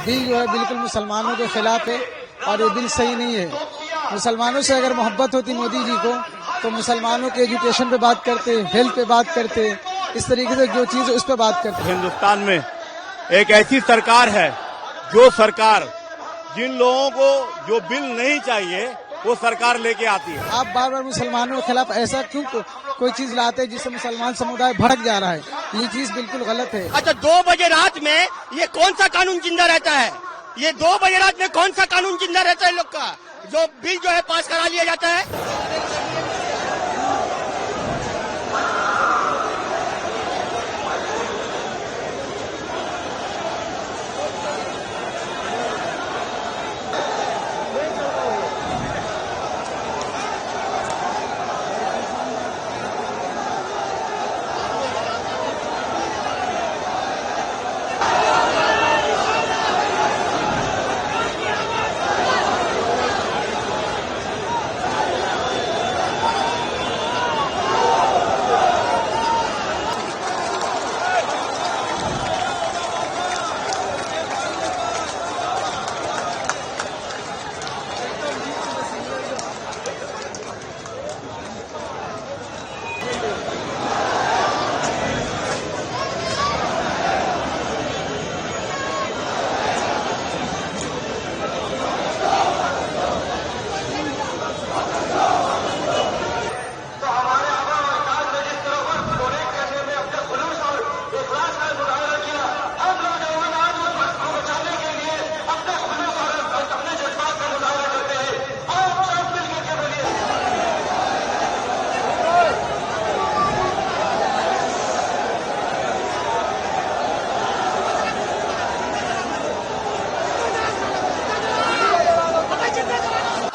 بل جو ہے بالکل مسلمانوں کے خلاف ہے اور یہ بل صحیح نہیں ہے۔ مسلمانوں سے اگر محبت ہوتی مودی جی کو تو مسلمانوں کے ایجوکیشن پہ بات کرتے، ہیلتھ پہ بات کرتے، اس طریقے سے جو چیز ہے اس پہ بات کرتے۔ ہندوستان میں ایک ایسی سرکار ہے جو سرکار جن لوگوں کو جو بل نہیں چاہیے وہ سرکار لے کے آتی ہے۔ آپ بار بار مسلمانوں کے خلاف ایسا کیوں کوئی چیز لاتے جس سے مسلمان سمودائے بھڑک جا رہا ہے؟ یہ چیز بالکل غلط ہے۔ اچھا 2 بجے رات میں یہ کون سا قانون زندہ رہتا ہے؟ یہ 2 بجے رات میں کون سا قانون زندہ رہتا ہے لوگ کا جو بل جو ہے پاس کرا لیا جاتا ہے؟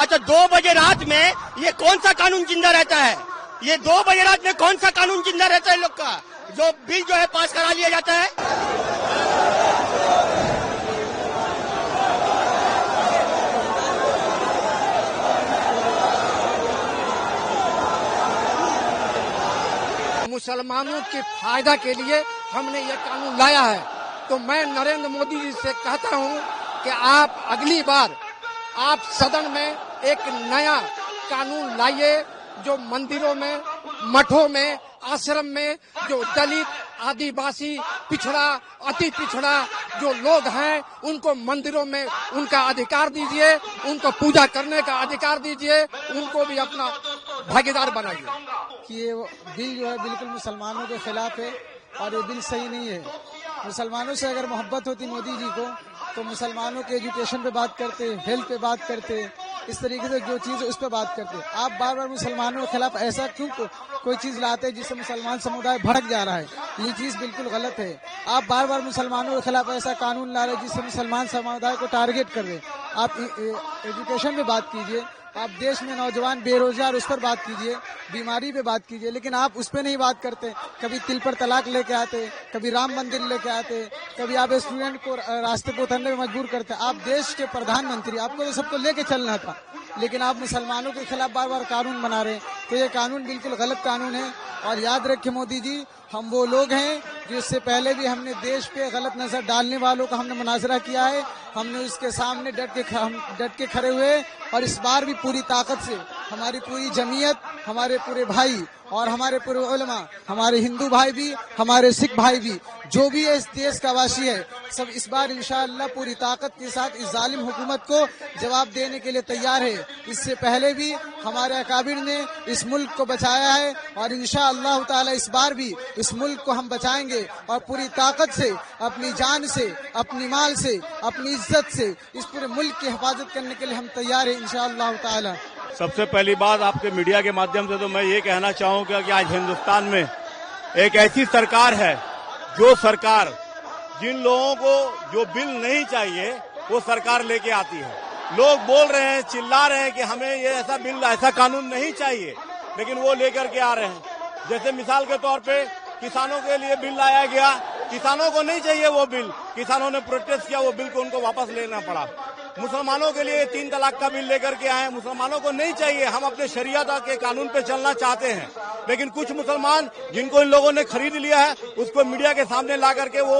اچھا 2 بجے رات میں یہ کون سا قانون زندہ رہتا ہے؟ یہ 2 بجے رات میں کون سا قانون زندہ رہتا ہے لوگ کا جو بل جو ہے پاس کرا لیا جاتا ہے؟ مسلمانوں کے فائدہ کے لیے ہم نے یہ قانون لایا ہے، تو میں نریندر مودی جی سے کہتا ہوں کہ آپ اگلی بار آپ صدن میں ایک نیا قانون لائیے جو مندروں میں، مٹھوں میں، آشرم میں جو دلت، آدی باسی، پچھڑا، اتی پچھڑا جو لوگ ہیں ان کو مندروں میں ان کا ادھیکار دیجیے، ان کو پوجا کرنے کا ادھیکار دیجیے، ان کو بھی اپنا بھاگیدار بنائیے۔ کہ یہ بل جو ہے بالکل مسلمانوں کے خلاف ہے اور یہ بل صحیح نہیں ہے۔ مسلمانوں سے اگر محبت ہوتی مودی جی کو تو مسلمانوں کے ایجوکیشن پہ بات کرتے، ہیلتھ پہ بات کرتے، اس طریقے سے جو چیز ہے اس پہ بات کرتے۔ آپ بار بار مسلمانوں کے خلاف ایسا کیوں کوئی چیز لاتے جس سے مسلمان سمودائے بھڑک جا رہا ہے؟ یہ چیز بالکل غلط ہے۔ آپ بار بار مسلمانوں کے خلاف ایسا قانون لا رہے جس سے مسلمان سمودائے کو ٹارگیٹ کر رہے۔ آپ ایجوکیشن پہ بات کیجئے، آپ دیش میں نوجوان بے روزگار اس پر بات کیجئے، بیماری پہ بات کیجئے، لیکن آپ اس پہ نہیں بات کرتے۔ کبھی تل پر طلاق لے کے آتے، کبھی رام مندر لے کے آتے، کبھی آپ اسٹوڈنٹ کو راستے پہ اترنے میں مجبور کرتے۔ آپ دیش کے پردھان منتری، آپ کو تو سب کو لے کے چلنا تھا، لیکن آپ مسلمانوں کے خلاف بار بار قانون بنا رہے ہیں، تو یہ قانون بالکل غلط قانون ہے۔ اور یاد رکھیں مودی جی، ہم وہ لوگ ہیں جو اس سے پہلے بھی ہم نے دیش پہ غلط نظر ڈالنے والوں کا ہم نے مناظرہ کیا ہے، ہم نے اس کے سامنے ڈٹ کے کھڑے ہوئے، اور اس بار بھی پوری طاقت سے ہماری پوری جمعیت، ہمارے پورے بھائی اور ہمارے پورے علماء، ہمارے ہندو بھائی بھی، ہمارے سکھ بھائی بھی، جو بھی اس دیش کا واسی ہے، سب اس بار انشاءاللہ پوری طاقت کے ساتھ اس ظالم حکومت کو جواب دینے کے لیے تیار ہے۔ اس سے پہلے بھی ہمارے اکابر نے اس ملک کو بچایا ہے، اور انشاءاللہ تعالی اس بار بھی اس ملک کو ہم بچائیں گے، اور پوری طاقت سے، اپنی جان سے، اپنی مال سے، اپنی عزت سے اس پورے ملک کی حفاظت کرنے کے لیے ہم تیار ہیں انشاءاللہ تعالی۔ سب سے پہلی بات آپ کے میڈیا کے مادھیم سے تو میں یہ کہنا چاہوں گا کہ آج ہندوستان میں ایک ایسی سرکار ہے جو سرکار جن لوگوں کو جو بل نہیں چاہیے وہ سرکار لے کے آتی ہے۔ لوگ بول رہے ہیں، چلا رہے ہیں کہ ہمیں یہ ایسا بل، ایسا قانون نہیں چاہیے، لیکن وہ لے کر کے آ رہے ہیں۔ جیسے مثال کے طور پہ کسانوں کے لیے بل لایا گیا، کسانوں کو نہیں چاہیے وہ بل، کسانوں نے پروٹیسٹ کیا، وہ بل کو ان کو واپس لینا پڑا۔ مسلمانوں کے لیے 3 طلاق کا بل لے کر کے آئے، مسلمانوں کو نہیں چاہیے، ہم اپنے شریعت کے قانون پہ چلنا چاہتے ہیں، لیکن کچھ مسلمان جن کو ان لوگوں نے خرید لیا ہے اس کو میڈیا کے سامنے لا کر کے وہ